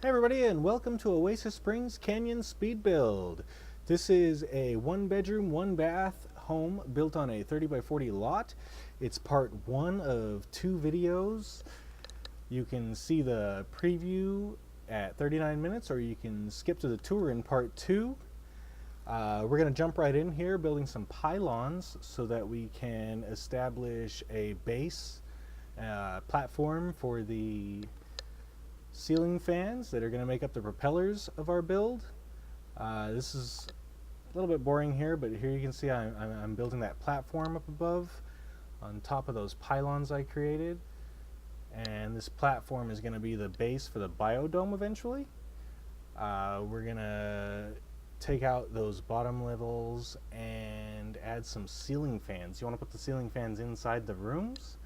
Hey everybody, and welcome to Oasis Springs Canyon Speed Build. This is a one bedroom, one bath home built on a 30 by 40 lot. It's part one of two videos. You can see the preview at 39 minutes, or you can skip to the tour in part two. We're going to jump right in here, building some pylons so that we can establish a base platform for the ceiling fans that are going to make up the propellers of our build. This is a little bit boring here, but here you can see I'm building that platform up above on top of those pylons I created, and this platform is going to be the base for the biodome eventually. We're going to take out those bottom levels and add some ceiling fans. You want to put the ceiling fans inside the rooms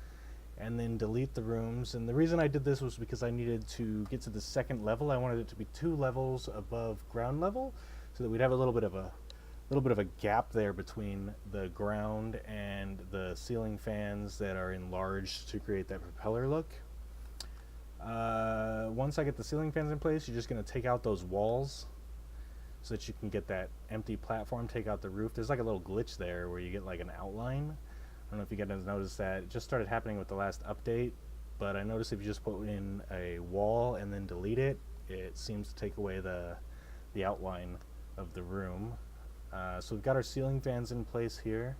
and then delete the rooms. And the reason I did this was because I needed to get to the second level. I wanted it to be 2 levels above ground level, so that we'd have a little bit of a gap there between the ground and the ceiling fans that are enlarged to create that propeller look. Once I get the ceiling fans in place, you're just going to take out those walls so that you can get that empty platform, take out the roof. There's like a little glitch there where you get like an outline. I don't know if you guys noticed that. It just started happening with the last update, but I noticed if you just put in a wall and then delete it, it seems to take away the outline of the room. So we've got our ceiling fans in place here.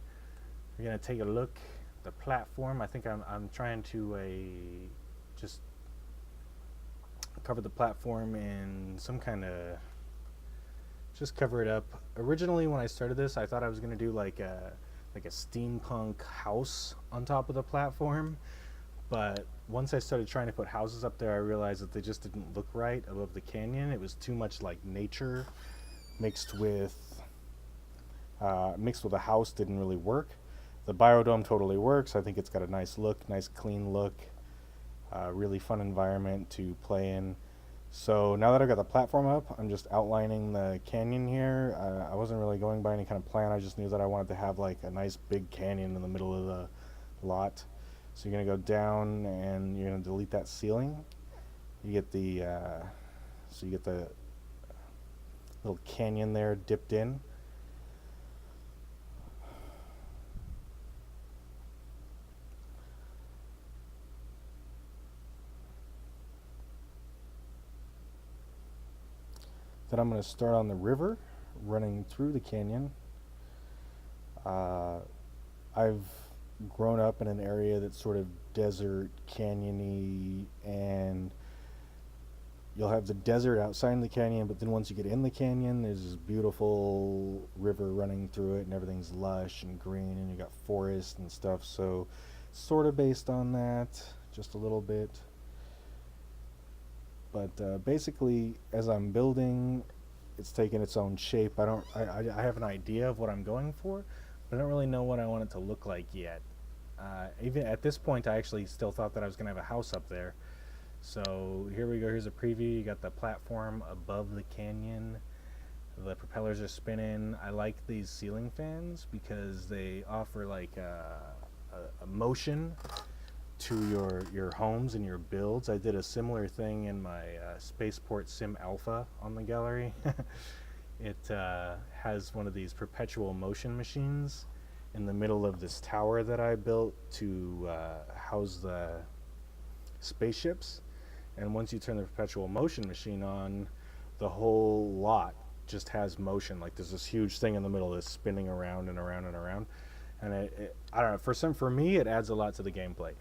We're going to take a look at the platform. I think I'm trying to just cover the platform in some kind of, just cover it up. Originally when I started this, I thought I was going to do like a steampunk house on top of the platform, but once I started trying to put houses up there, I realized that they just didn't look right above the canyon. It was too much like nature mixed with a house. Didn't really work. The biodome totally works. I think it's got a nice look, nice clean look, really fun environment to play in. So now that I've got the platform up, I'm just outlining the canyon here. I wasn't really going by any kind of plan. I just knew that I wanted to have like a nice big canyon in the middle of the lot. So you're going to go down and you're going to delete that ceiling. You get the little canyon there dipped in. Then I'm going to start on the river running through the canyon. I've grown up in an area that's sort of desert, canyony, and you'll have the desert outside in the canyon, but then once you get in the canyon, there's this beautiful river running through it, and everything's lush and green, and you got forest and stuff. So sort of based on that, just a little bit. But basically, as I'm building, it's taking its own shape. I have an idea of what I'm going for, but I don't really know what I want it to look like yet. Even at this point, I actually still thought that I was going to have a house up there. So here we go. Here's a preview. You got the platform above the canyon. The propellers are spinning. I like these ceiling fans because they offer like a motion to your homes and your builds. I did a similar thing in my Spaceport Sim Alpha on the gallery. It has one of these perpetual motion machines in the middle of this tower that I built to house the spaceships. And once you turn the perpetual motion machine on, the whole lot just has motion. Like there's this huge thing in the middle that's spinning around and around and around. And I don't know, for me it adds a lot to the gameplay.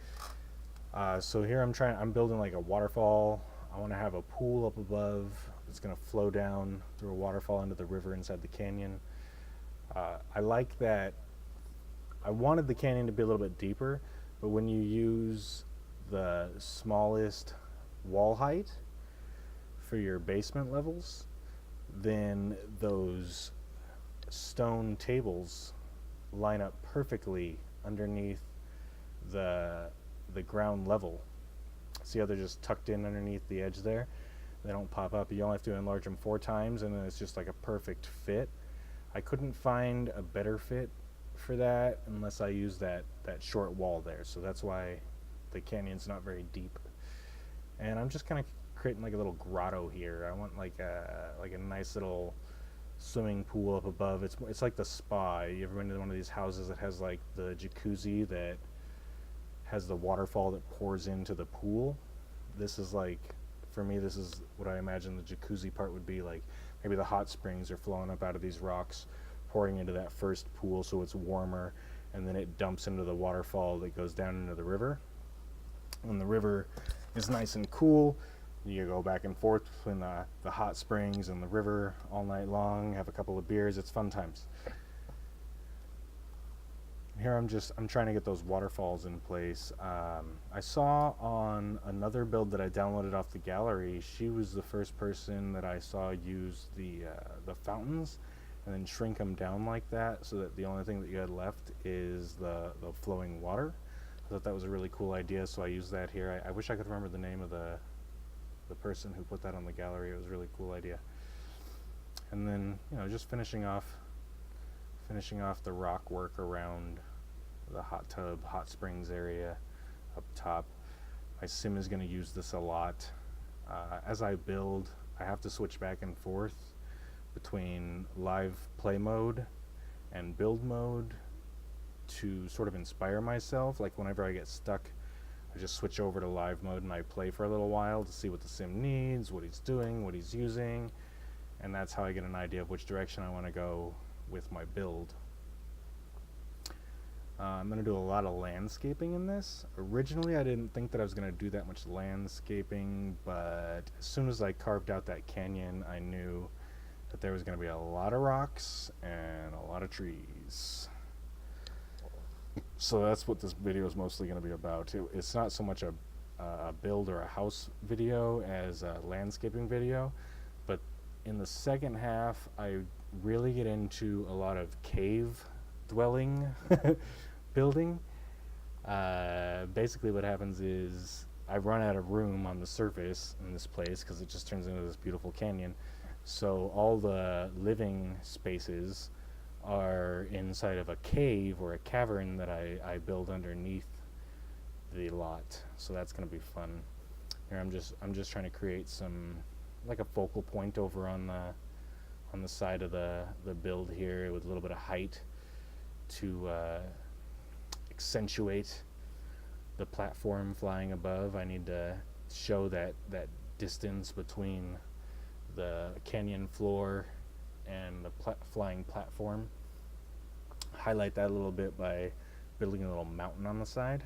So here I'm building like a waterfall. I want to have a pool up above. It's going to flow down through a waterfall into the river inside the canyon. I like that. I wanted the canyon to be a little bit deeper, but when you use the smallest wall height for your basement levels, then those stone tables line up perfectly underneath the ground level. See how they're just tucked in underneath the edge there? They don't pop up. You only have to enlarge them 4 times, and then it's just like a perfect fit. I couldn't find a better fit for that unless I use that short wall there. So that's why the canyon's not very deep. And I'm just kind of creating like a little grotto here. I want like a nice little swimming pool up above. It's like the spa. You ever been to one of these houses that has like the jacuzzi that has the waterfall that pours into the pool? This is like, for me, this is what I imagine the jacuzzi part would be like. Maybe the hot springs are flowing up out of these rocks, pouring into that first pool so it's warmer, and then it dumps into the waterfall that goes down into the river. When the river is nice and cool, you go back and forth between the hot springs and the river all night long, have a couple of beers. It's fun times. Here I'm trying to get those waterfalls in place. I saw on another build that I downloaded off the gallery, she was the first person that I saw use the fountains and then shrink them down like that, so that the only thing that you had left is the flowing water. I thought that was a really cool idea, so I used that here. I wish I could remember the name of the person who put that on the gallery. It was a really cool idea. And then, just finishing off the rock work around the hot tub, hot springs area up top. My sim is going to use this a lot. As I build, I have to switch back and forth between live play mode and build mode to sort of inspire myself. Like whenever I get stuck, I just switch over to live mode and I play for a little while to see what the sim needs, what he's doing, what he's using, and that's how I get an idea of which direction I want to go with my build. I'm going to do a lot of landscaping in this. Originally I didn't think that I was going to do that much landscaping, but as soon as I carved out that canyon, I knew that there was going to be a lot of rocks and a lot of trees. So that's what this video is mostly going to be about. It's not so much a build or a house video as a landscaping video, but in the second half I really get into a lot of cave dwelling building. Basically what happens is I run out of room on the surface in this place because it just turns into this beautiful canyon. So all the living spaces are inside of a cave or a cavern that I build underneath the lot. So that's going to be fun. Here I'm just trying to create some, like a focal point over on the side of the build here with a little bit of height to accentuate the platform flying above. I need to show that distance between the canyon floor and the flying platform. Highlight that a little bit by building a little mountain on the side.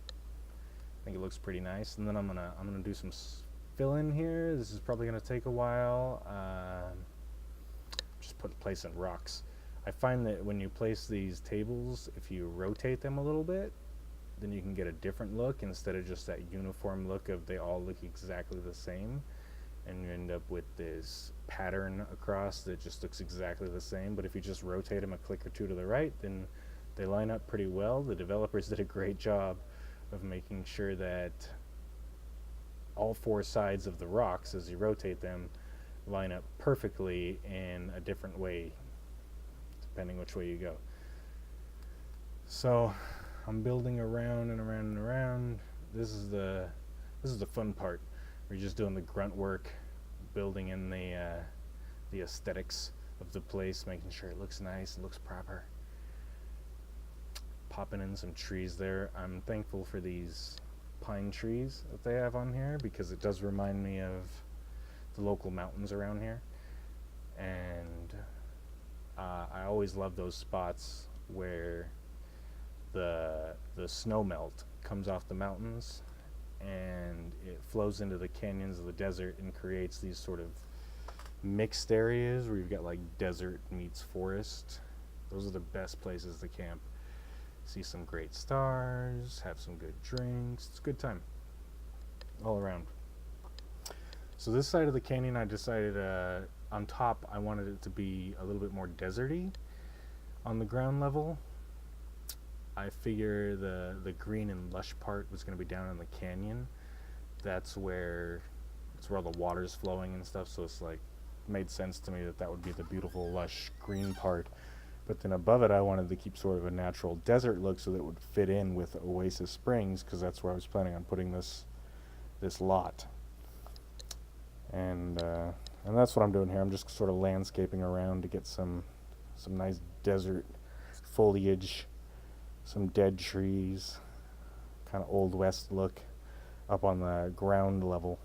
I think it looks pretty nice. And then I'm gonna do some fill in here. This is probably gonna take a while. Just placing rocks. I find that when you place these tables, if you rotate them a little bit, then you can get a different look instead of just that uniform look of they all look exactly the same, and you end up with this pattern across that just looks exactly the same. But if you just rotate them a click or two to the right, then they line up pretty well. The developers did a great job of making sure that all four sides of the rocks, as you rotate them, line up perfectly in a different way depending which way you go. So I'm building around and around and around. This is the fun part. We're just doing the grunt work, building in the aesthetics of the place, making sure it looks nice, it looks proper. Popping in some trees there. I'm thankful for these pine trees that they have on here because it does remind me of the local mountains around here. And I always love those spots where the snow melt comes off the mountains and it flows into the canyons of the desert and creates these sort of mixed areas where you've got like desert meets forest. Those are the best places to camp. See some great stars, have some good drinks. It's a good time all around. So this side of the canyon, I decided on top I wanted it to be a little bit more deserty on the ground level. I figure the green and lush part was going to be down in the canyon. That's where all the water's flowing and stuff, so it's like made sense to me that would be the beautiful lush green part. But then above it I wanted to keep sort of a natural desert look so that it would fit in with Oasis Springs, because that's where I was planning on putting this lot. And that's what I'm doing here. I'm just sort of landscaping around to get some nice desert foliage, some dead trees, kind of old west look up on the ground level.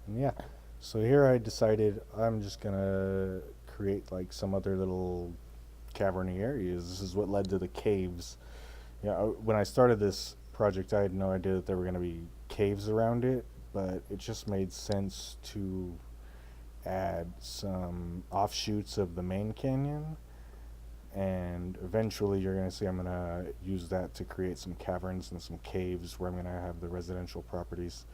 And yeah, so here I decided I'm just gonna create like some other little cavernous areas. This is what led to the caves. Yeah, when I started this project, I had no idea that there were gonna be caves around it, but it just made sense to add some offshoots of the main canyon, and eventually you're going to see I'm going to use that to create some caverns and some caves where I'm going to have the residential properties.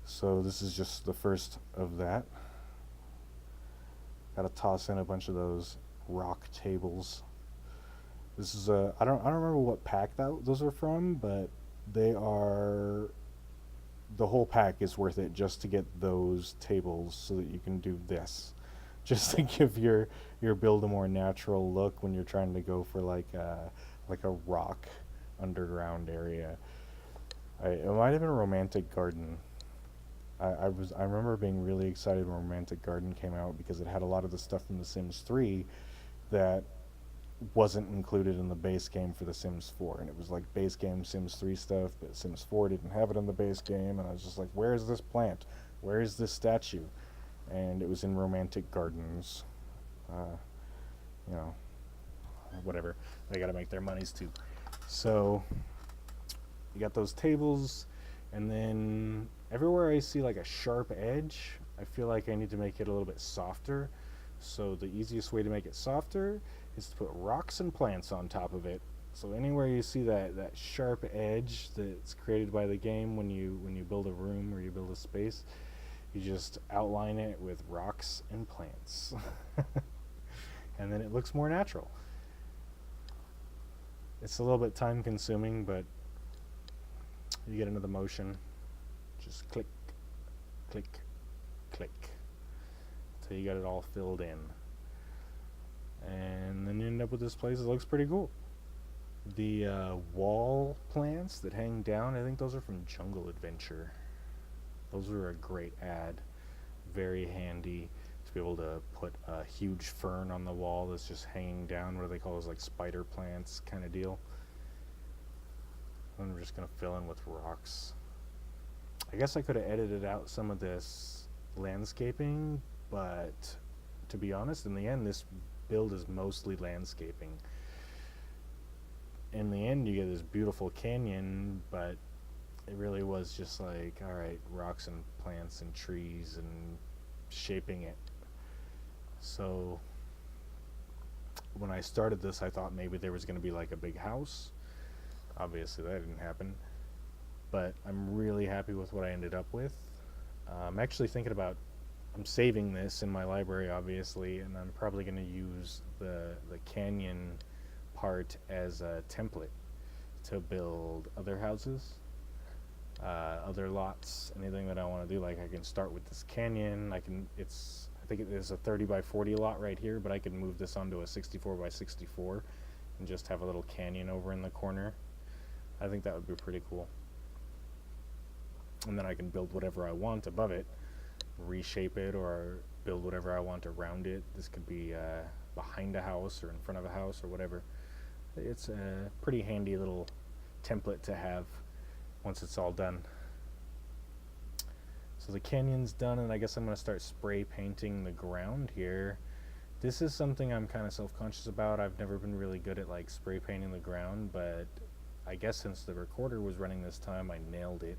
So this is just the first of that. Got to toss in a bunch of those rock tables. This is a I don't remember what pack those are from, but they are the whole pack is worth it just to get those tables so that you can do this. Just to give your build a more natural look when you're trying to go for like a rock underground area. It might have been a romantic garden. I remember being really excited when Romantic Garden came out because it had a lot of the stuff from The Sims 3 that wasn't included in the base game for The Sims 4, and it was like base game Sims 3 stuff, but Sims 4 didn't have it in the base game, and I was just like, where is this plant? Where is this statue? And it was in Romantic Gardens. Uh, you know, whatever. They got to make their monies too. So you got those tables, and then everywhere I see like a sharp edge, I feel like I need to make it a little bit softer. So the easiest way to make it softer is to put rocks and plants on top of it. So anywhere you see that sharp edge that's created by the game when you build a room or you build a space, you just outline it with rocks and plants. And then it looks more natural. It's a little bit time consuming, but you get into the motion. Just click, click, click, until you got it all filled in. And then you end up with this place that looks pretty cool. The wall plants that hang down, I think those are from Jungle Adventure. Those were a great ad. Very handy to be able to put a huge fern on the wall that's just hanging down. What do they call those, like spider plants kind of deal? And I'm just going to fill in with rocks. I guess I could have edited out some of this landscaping, but to be honest, in the end, this build is mostly landscaping. In the end, you get this beautiful canyon, but it really was just like, alright, rocks and plants and trees and shaping it. So when I started this, I thought maybe there was going to be like a big house. Obviously that didn't happen, but I'm really happy with what I ended up with. I'm actually thinking about, I'm saving this in my library obviously, and I'm probably going to use the canyon part as a template to build other houses, other lots, anything that I want to do. Like I can start with this canyon. I think it is a 30 by 40 lot right here, but I can move this onto a 64 by 64 and just have a little canyon over in the corner. I think that would be pretty cool. And then I can build whatever I want above it, reshape it, or build whatever I want around it. This could be behind a house or in front of a house or whatever. It's a pretty handy little template to have once it's all done. So the canyon's done, and I guess I'm going to start spray painting the ground here. This is something I'm kind of self-conscious about. I've never been really good at like spray painting the ground, but I guess since the recorder was running this time, I nailed it.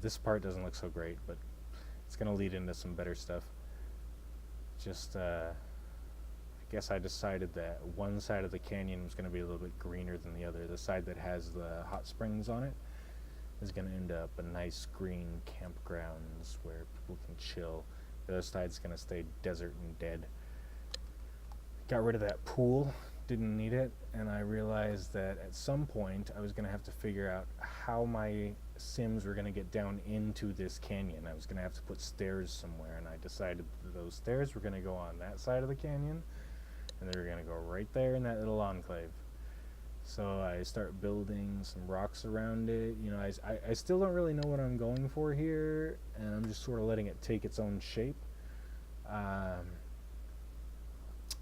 This part doesn't look so great, but it's going to lead into some better stuff. Just, I guess I decided that one side of the canyon was going to be a little bit greener than the other. The side that has the hot springs on it is going to end up a nice green campgrounds where people can chill. The other side's going to stay desert and dead. Got rid of that pool, didn't need it, and I realized that at some point I was going to have to figure out how my Sims were going to get down into this canyon. I was going to have to put stairs somewhere, and I decided that those stairs were going to go on that side of the canyon, and they were going to go right there in that little enclave. So I start building some rocks around it. You know, I still don't really know what I'm going for here, and I'm just sort of letting it take its own shape. Um,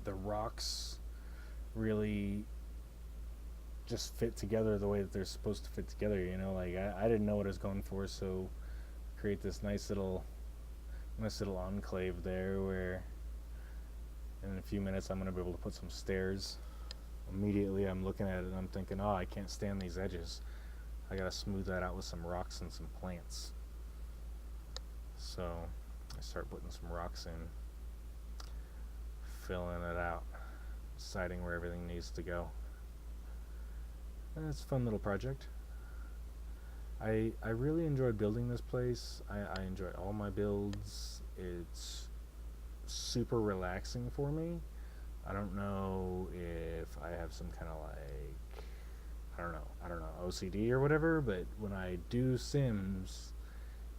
the rocks really just fit together the way that they're supposed to fit together. You know, like I didn't know what I was going for, so create this nice little enclave there where in a few minutes I'm gonna be able to put some stairs. Immediately I'm looking at it and I'm thinking, oh, I can't stand these edges. I gotta smooth that out with some rocks and some plants. So I start putting some rocks in, filling it out, deciding where everything needs to go. And it's a fun little project. I really enjoyed building this place. I enjoyed all my builds. It's super relaxing for me. I don't know if I have some kind of like I don't know OCD or whatever, but when I do Sims,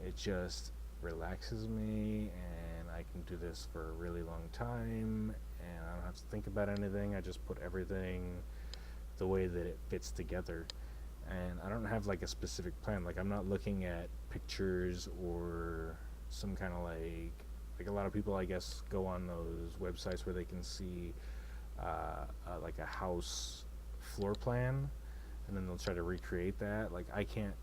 it just relaxes me and I can do this for a really long time and I don't have to think about anything. I just put everything the way that it fits together. And I don't have like a specific plan. Like I'm not looking at pictures or some kind of like a lot of people I guess go on those websites where they can see like a house floor plan and then they'll try to recreate that. Like I can't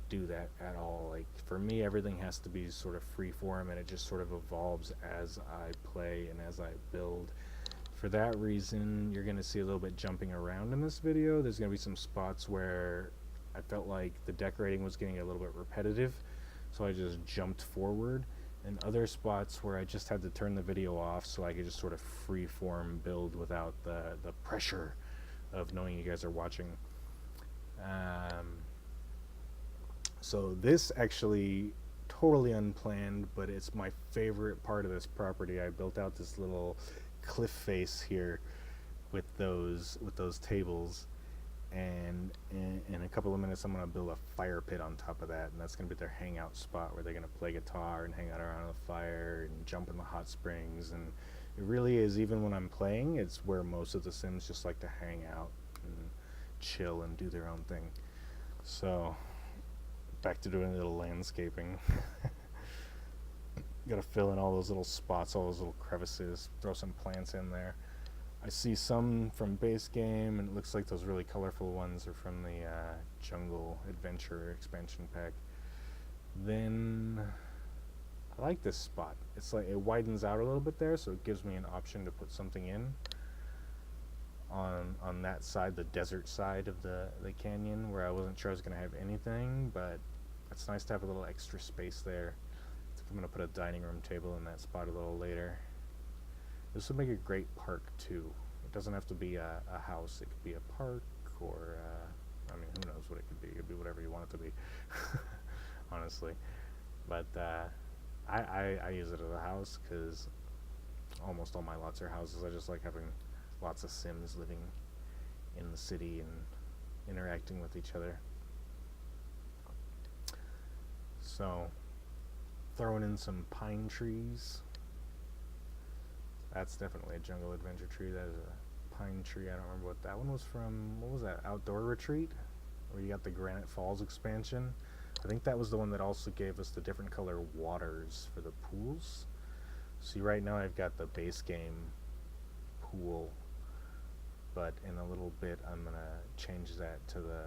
do that at all. Like for me everything has to be sort of free form and it just sort of evolves as I play and as I build. For that reason you're gonna see a little bit jumping around in this video. There's gonna be some spots where I felt like the decorating was getting a little bit repetitive, so I just jumped forward, and other spots where I just had to turn the video off so I could just sort of free form build without the pressure of knowing you guys are watching. So this actually totally unplanned, but it's my favorite part of this property. I built out this little cliff face here with those tables, and in a couple of minutes I'm going to build a fire pit on top of that, and that's going to be their hangout spot where they're going to play guitar and hang out around the fire and jump in the hot springs. And it really is, even when I'm playing, it's where most of the Sims just like to hang out and chill and do their own thing. So back to doing a little landscaping. Gotta fill in all those little spots, all those little crevices, throw some plants in there. I see some from base game, and it looks like those really colorful ones are from the Jungle Adventure expansion pack. Then I like this spot. It's like it widens out a little bit there, so it gives me an option to put something in on that side, the desert side of the canyon, where I wasn't sure I was going to have anything, but it's nice to have a little extra space there. I'm going to put a dining room table in that spot a little later. This would make a great park too. It doesn't have to be a house. It could be a park, or I mean, who knows what it could be. It could be whatever you want it to be, honestly. But I use it as a house because almost all my lots are houses. I just like having lots of Sims living in the city and interacting with each other. So throwing in some pine trees. That's definitely a Jungle Adventure tree. That is a pine tree. I don't remember what that one was from. What was that? Outdoor Retreat? Where you got the Granite Falls expansion. I think that was the one that also gave us the different color waters for the pools. See, right now I've got the base game pool, but in a little bit I'm going to change that to the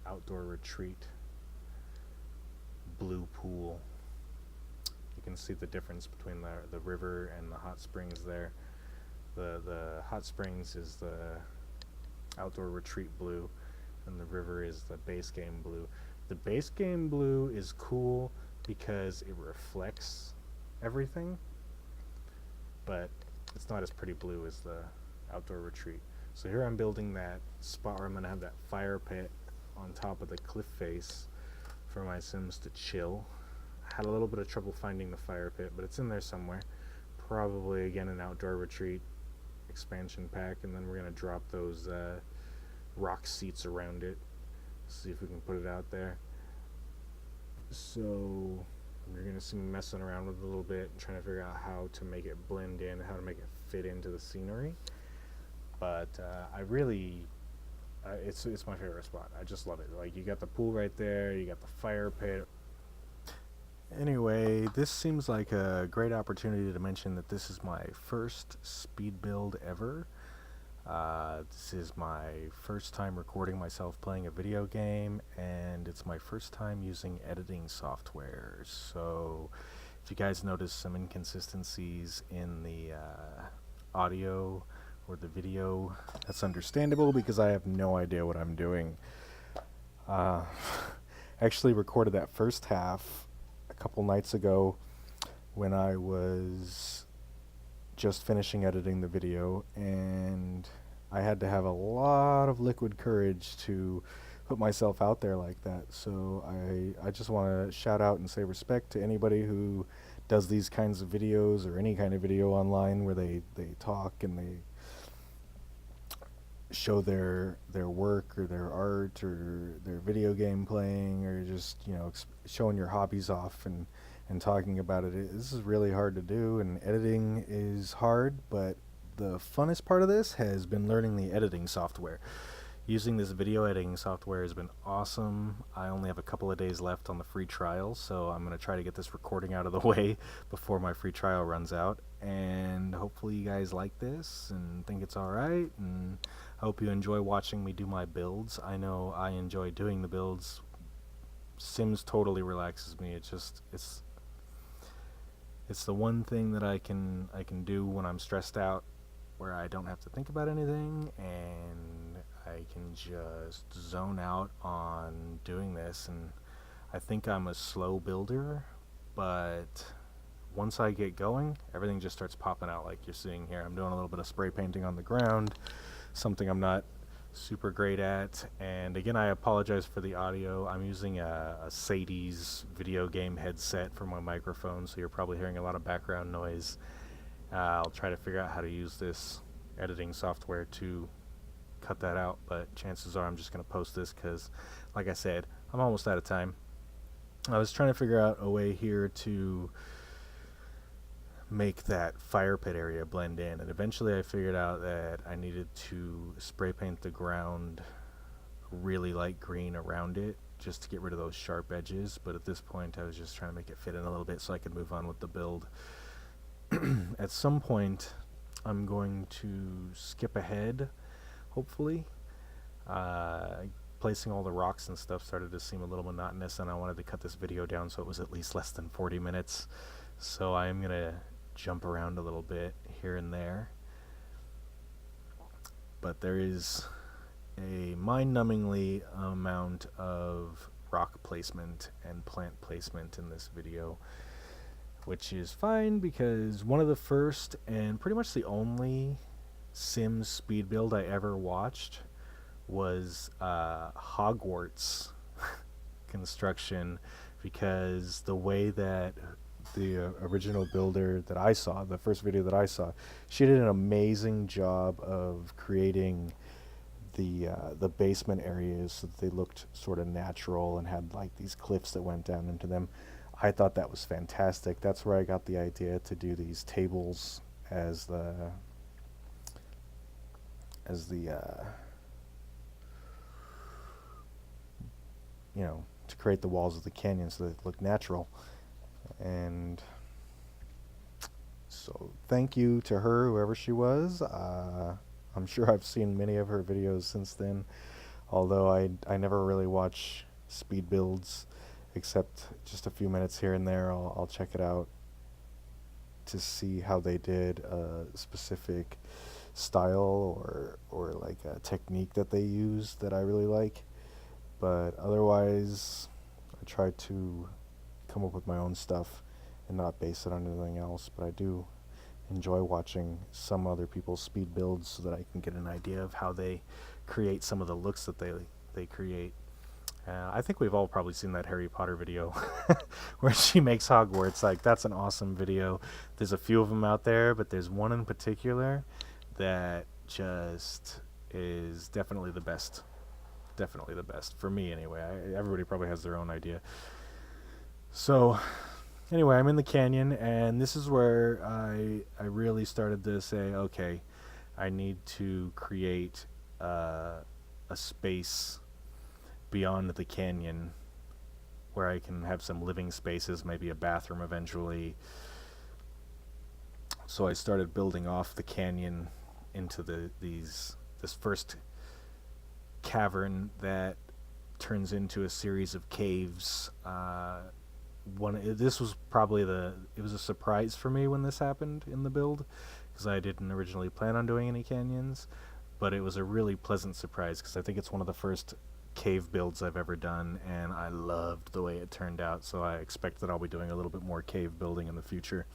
Outdoor Retreat blue pool. You can see the difference between the river and the hot springs there. The hot springs is the Outdoor Retreat blue, and the river is the base game blue. The base game blue is cool because it reflects everything, but it's not as pretty blue as the Outdoor Retreat. So here I'm building that spot where I'm going to have that fire pit on top of the cliff face for my Sims to chill. Had a little bit of trouble finding the fire pit, but it's in there somewhere. Probably again an Outdoor Retreat expansion pack, and then we're gonna drop those rock seats around it. See if we can put it out there. So you're gonna see me messing around with it a little bit and trying to figure out how to make it blend in, how to make it fit into the scenery. But I really It's my favorite spot. I just love it. Like, you got the pool right there, you got the fire pit. Anyway, this seems like a great opportunity to mention that this is my first speed build ever. This is my first time recording myself playing a video game, and it's my first time using editing software. So, if you guys notice some inconsistencies in the audio or the video, that's understandable because I have no idea what I'm doing. Actually recorded that first half a couple nights ago when I was just finishing editing the video, and I had to have a lot of liquid courage to put myself out there like that. So I just want to shout out and say respect to anybody who does these kinds of videos or any kind of video online where they talk and they show their work or their art or their video game playing, or just, you know, showing your hobbies off and talking about it. This is really hard to do, and editing is hard, but the funnest part of this has been learning the editing software. Using this video editing software has been awesome. I only have a couple of days left on the free trial, so I'm going to try to get this recording out of the way before my free trial runs out, and hopefully you guys like this and think it's alright, and I hope you enjoy watching me do my builds. I know I enjoy doing the builds. Sims totally relaxes me. It's the one thing that I can do when I'm stressed out, where I don't have to think about anything and I can just zone out on doing this. And I think I'm a slow builder, but once I get going, everything just starts popping out like you're seeing here. I'm doing a little bit of spray painting on the ground, something I'm not super great at. And again, I apologize for the audio. I'm using a Sadie's video game headset for my microphone, so you're probably hearing a lot of background noise. I'll try to figure out how to use this editing software to cut that out, but chances are I'm just going to post this because, like I said, I'm almost out of time. I was trying to figure out a way here to make that fire pit area blend in, and eventually I figured out that I needed to spray paint the ground really light green around it just to get rid of those sharp edges. But at this point I was just trying to make it fit in a little bit so I could move on with the build. At some point I'm going to skip ahead, hopefully. Placing all the rocks and stuff started to seem a little monotonous, and I wanted to cut this video down so it was at least less than 40 minutes. So I am going to jump around a little bit here and there. But there is a mind-numbingly amount of rock placement and plant placement in this video, which is fine because one of the first and pretty much the only Sims speed build I ever watched was Hogwarts construction, because the way that the original builder that I saw, the first video that I saw, she did an amazing job of creating the basement areas so that they looked sort of natural and had like these cliffs that went down into them. I thought that was fantastic. That's where I got the idea to do these tables as the you know, to create the walls of the canyon so they look natural. And so thank you to her, whoever she was. I'm sure I've seen many of her videos since then, although I never really watch speed builds except just a few minutes here and there. I'll check it out to see how they did a specific style or like a technique that they use that I really like. But otherwise, I try to come up with my own stuff and not base it on anything else. But I do enjoy watching some other people's speed builds so that I can get an idea of how they create some of the looks that they create. I think we've all probably seen that Harry Potter video where she makes Hogwarts. Like, that's an awesome video. There's a few of them out there, but there's one in particular that just is definitely the best. Definitely the best for me anyway. Everybody probably has their own idea. So anyway, I'm in the canyon, and this is where I really started to say, okay, I need to create a a space beyond the canyon where I can have some living spaces, maybe a bathroom eventually. So I started building off the canyon into this first cavern that turns into a series of caves. This was probably it was a surprise for me when this happened in the build, because I didn't originally plan on doing any canyons, but it was a really pleasant surprise because I think it's one of the first cave builds I've ever done, and I loved the way it turned out, so I expect that I'll be doing a little bit more cave building in the future.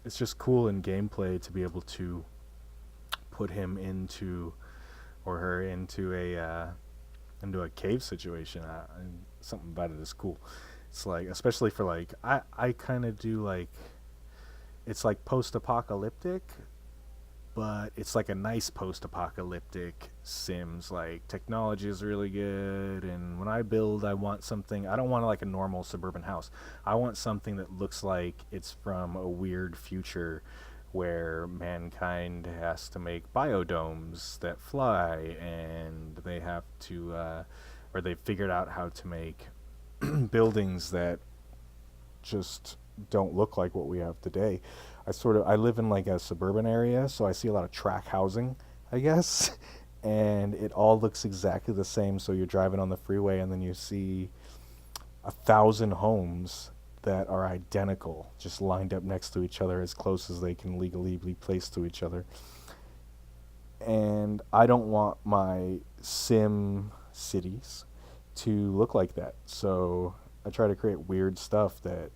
It's just cool in gameplay to be able to put him into, or her into a cave situation. Something about it is cool. It's like, especially for like, I kind of do like, it's like post-apocalyptic, but it's like a nice post-apocalyptic Sims. Like, technology is really good, and when I build, I want something, I don't want like a normal suburban house. I want something that looks like it's from a weird future where mankind has to make biodomes that fly, and they have to, or they figured out how to make buildings that just don't look like what we have today. I live in like a suburban area, so I see a lot of track housing, I guess, and it all looks exactly the same. So you're driving on the freeway, and then you see 1,000 homes that are identical, just lined up next to each other as close as they can legally be placed to each other. And I don't want my sim cities to look like that. So I try to create weird stuff that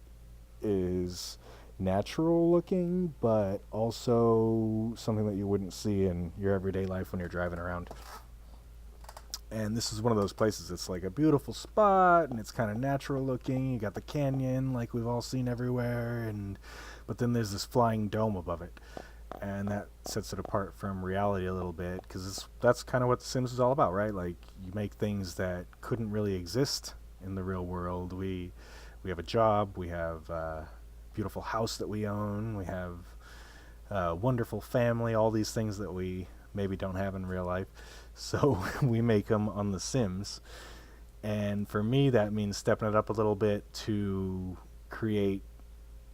is natural looking, but also something that you wouldn't see in your everyday life when you're driving around. And this is one of those places. It's like a beautiful spot, and it's kind of natural looking. You got the canyon, like we've all seen everywhere, but then there's this flying dome above it, and that sets it apart from reality a little bit, because that's kind of what The Sims is all about, right? Like, you make things that couldn't really exist in the real world. We have a job, we have a beautiful house that we own, we have a wonderful family, all these things that we maybe don't have in real life. So we make them on The Sims. And for me, that means stepping it up a little bit to create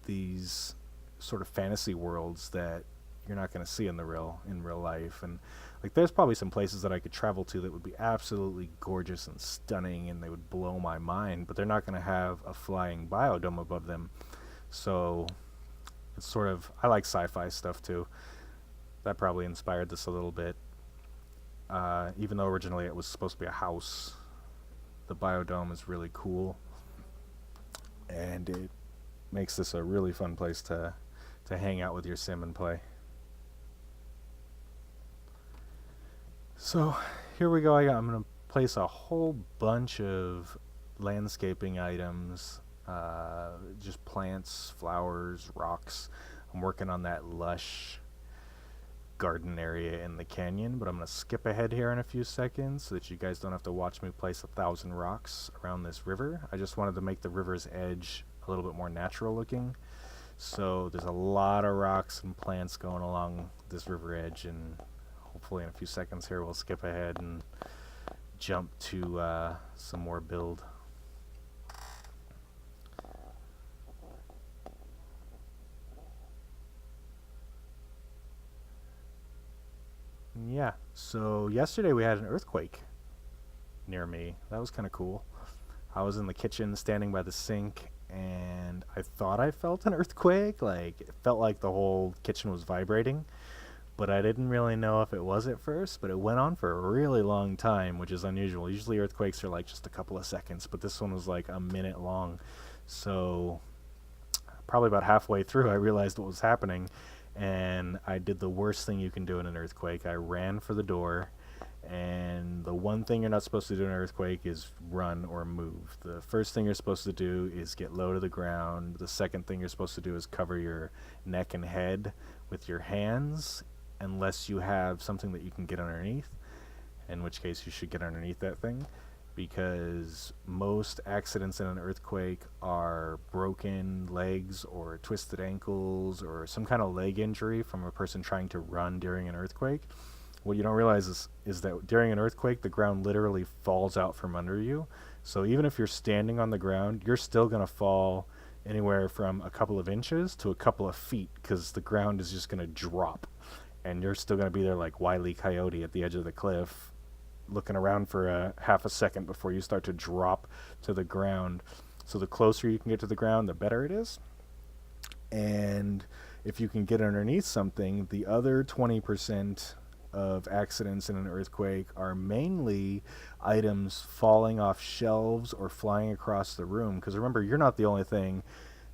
these sort of fantasy worlds that you're not going to see in real life. And like, there's probably some places that I could travel to that would be absolutely gorgeous and stunning, and they would blow my mind, but they're not going to have a flying biodome above them. So it's sort of, I like sci-fi stuff too. That probably inspired this a little bit. Even though originally it was supposed to be a house, the biodome is really cool, and it makes this a really fun place to hang out with your sim and play. So here we go. I'm going to place a whole bunch of landscaping items, just plants, flowers, rocks. I'm working on that lush garden area in the canyon, but I'm going to skip ahead here in a few seconds so that you guys don't have to watch me place 1,000 rocks around this river. I just wanted to make the river's edge a little bit more natural looking. So there's a lot of rocks and plants going along this river edge, and hopefully in a few seconds here we'll skip ahead and jump to some more build. Yeah, so yesterday we had an earthquake near me. That was kind of cool. I was in the kitchen standing by the sink, and I thought I felt an earthquake. Like, it felt like the whole kitchen was vibrating, but I didn't really know if it was at first. But it went on for a really long time, which is unusual. Usually earthquakes are like just a couple of seconds, but this one was like a minute long. So probably about halfway through I realized what was happening, and I did the worst thing you can do in an earthquake. I ran for the door, and the one thing you're not supposed to do in an earthquake is run or move. The first thing you're supposed to do is get low to the ground. The second thing you're supposed to do is cover your neck and head with your hands, unless you have something that you can get underneath, in which case you should get underneath that thing, because most accidents in an earthquake are broken legs or twisted ankles or some kind of leg injury from a person trying to run during an earthquake. What you don't realize is that during an earthquake, the ground literally falls out from under you. So even if you're standing on the ground, you're still going to fall anywhere from a couple of inches to a couple of feet because the ground is just going to drop. And you're still going to be there like Wile E. Coyote at the edge of the cliff, looking around for a half a second before you start to drop to the ground. So the closer you can get to the ground, the better it is. And if you can get underneath something, the other 20% of accidents in an earthquake are mainly items falling off shelves or flying across the room. Because remember, you're not the only thing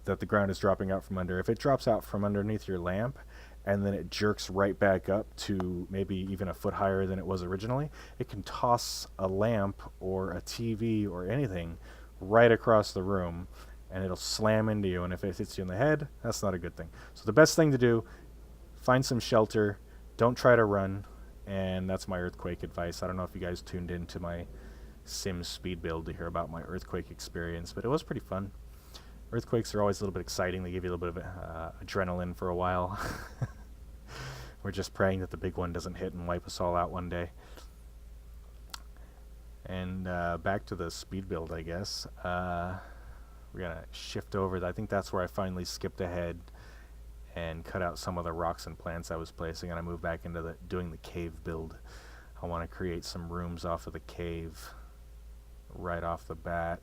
that the ground is dropping out from under. If it drops out from underneath your lamp and then it jerks right back up to maybe even a foot higher than it was originally, it can toss a lamp or a TV or anything right across the room, and it'll slam into you. And if it hits you in the head, that's not a good thing. So the best thing to do, find some shelter, don't try to run, and that's my earthquake advice. I don't know if you guys tuned into my Sims speed build to hear about my earthquake experience, but it was pretty fun. Earthquakes are always a little bit exciting. They give you a little bit of adrenaline for a while. We're just praying that the big one doesn't hit and wipe us all out one day. And back to the speed build, I guess. We're going to shift over. I think that's where I finally skipped ahead and cut out some of the rocks and plants I was placing, and I moved back into doing the cave build. I want to create some rooms off of the cave right off the bat.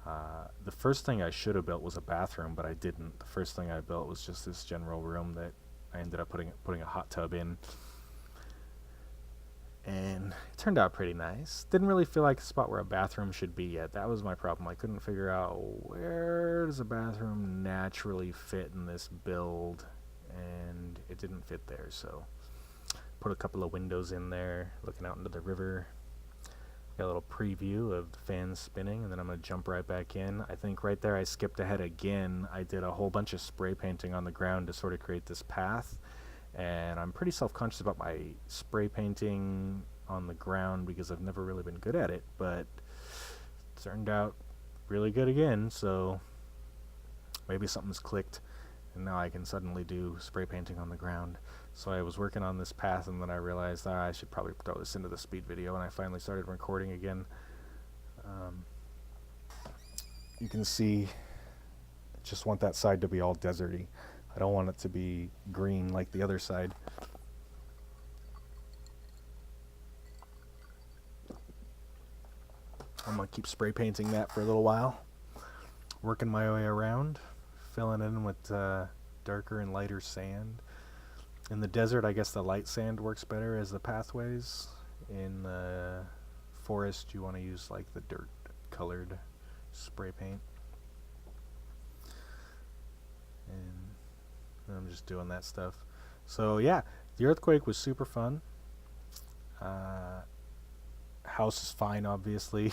The first thing I should have built was a bathroom, but I didn't. The first thing I built was just this general room that I ended up putting a hot tub in. And it turned out pretty nice. Didn't really feel like a spot where a bathroom should be yet. That was my problem. I couldn't figure out where does a bathroom naturally fit in this build, and it didn't fit there. So put a couple of windows in there, looking out into the river. Got a little preview of the fans spinning, and then I'm going to jump right back in. I think right there I skipped ahead again. I did a whole bunch of spray painting on the ground to sort of create this path. And I'm pretty self-conscious about my spray painting on the ground because I've never really been good at it, but it turned out really good again, so maybe something's clicked, and now I can suddenly do spray painting on the ground. So I was working on this path, and then I realized I should probably throw this into the speed video, and I finally started recording again. You can see, I just want that side to be all deserty. I don't want it to be green like the other side. I'm going to keep spray painting that for a little while. Working my way around, filling in with darker and lighter sand. In the desert, I guess the light sand works better as the pathways. In the forest, you want to use like the dirt colored spray paint. And I'm just doing that stuff. So yeah, the earthquake was super fun. House is fine, obviously.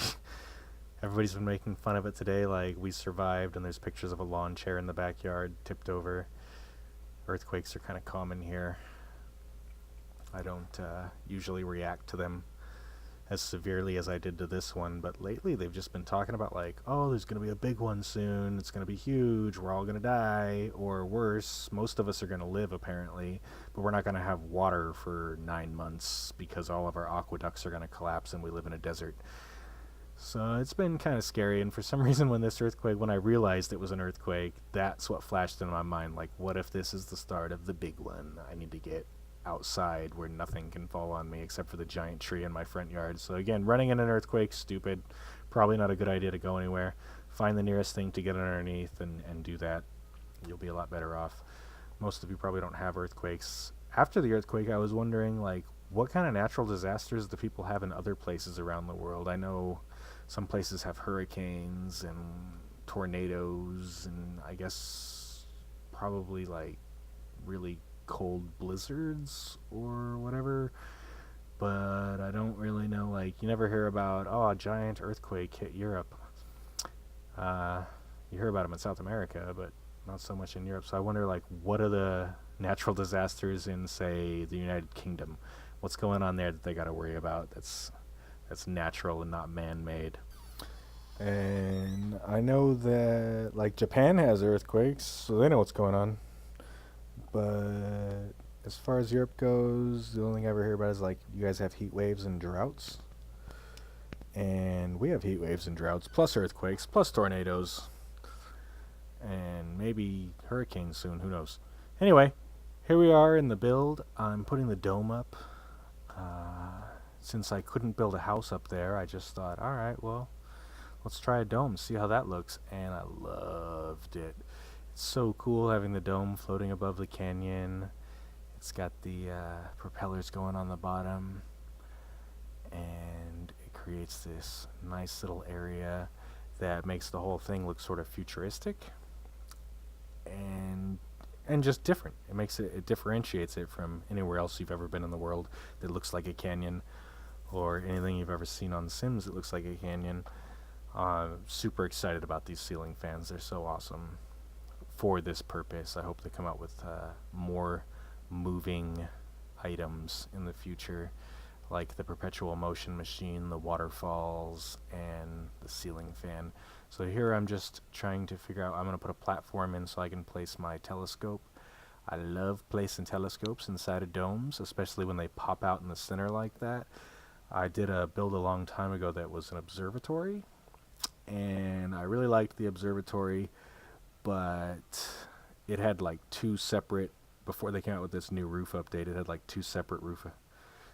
Everybody's been making fun of it today, like we survived, and there's pictures of a lawn chair in the backyard tipped over. Earthquakes are kind of common here. I don't usually react to them as severely as I did to this one, but lately they've just been talking about like, oh, there's going to be a big one soon, it's going to be huge, we're all going to die, or worse, most of us are going to live apparently, but we're not going to have water for 9 months because all of our aqueducts are going to collapse and we live in a desert. So it's been kind of scary, and for some reason when I realized it was an earthquake, that's what flashed into my mind, like what if this is the start of the big one? I need to get outside where nothing can fall on me except for the giant tree in my front yard. So again, running in an earthquake, stupid. Probably not a good idea to go anywhere. Find the nearest thing to get underneath and do that. You'll be a lot better off. Most of you probably don't have earthquakes. After the earthquake, I was wondering, like, what kind of natural disasters do people have in other places around the world? I know some places have hurricanes and tornadoes and I guess probably like really cold blizzards or whatever, but I don't really know, like, you never hear about, oh, a giant earthquake hit Europe. You hear about them in South America, but not so much in Europe. So I wonder, like, what are the natural disasters in, say, the United Kingdom? What's going on there that they got to worry about that's natural and not man-made? And I know that, like, Japan has earthquakes, so they know what's going on. But As far as Europe goes, the only thing I ever hear about is like you guys have heat waves and droughts. And we have heat waves and droughts, plus earthquakes, plus tornadoes, and maybe hurricanes soon, who knows. Anyway, here we are in the build. I'm putting the dome up. Since I couldn't build a house up there, I just thought, alright, well, let's try a dome, see how that looks. And I loved it. It's so cool having the dome floating above the canyon. It's got the propellers going on the bottom, and it creates this nice little area that makes the whole thing look sort of futuristic and just different. It differentiates it from anywhere else you've ever been in the world that looks like a canyon, or anything you've ever seen on Sims that looks like a canyon. Super excited about these ceiling fans. They're so awesome for this purpose. I hope they come out with more moving items in the future, like the perpetual motion machine, the waterfalls, and the ceiling fan. So here I'm just trying to figure out, I'm going to put a platform in so I can place my telescope. I love placing telescopes inside of domes, especially when they pop out in the center like that. I did a build a long time ago that was an observatory, and I really liked the observatory, but it had like two separate, before they came out with this new roof update, it had like two separate roof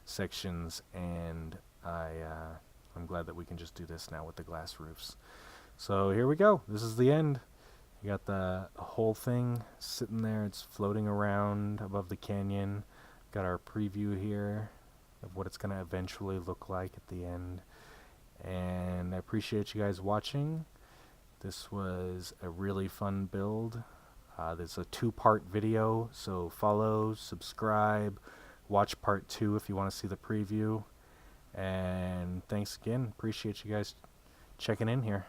sections, and I'm glad that we can just do this now with the glass roofs. So here we go. This is the end. You got the whole thing sitting there. It's floating around above the canyon. Got our preview here of what it's going to eventually look like at the end. And I appreciate you guys watching. This was a really fun build. There's a 2-part video, so follow, subscribe, watch part 2 if you want to see the preview. And thanks again. Appreciate you guys checking in here.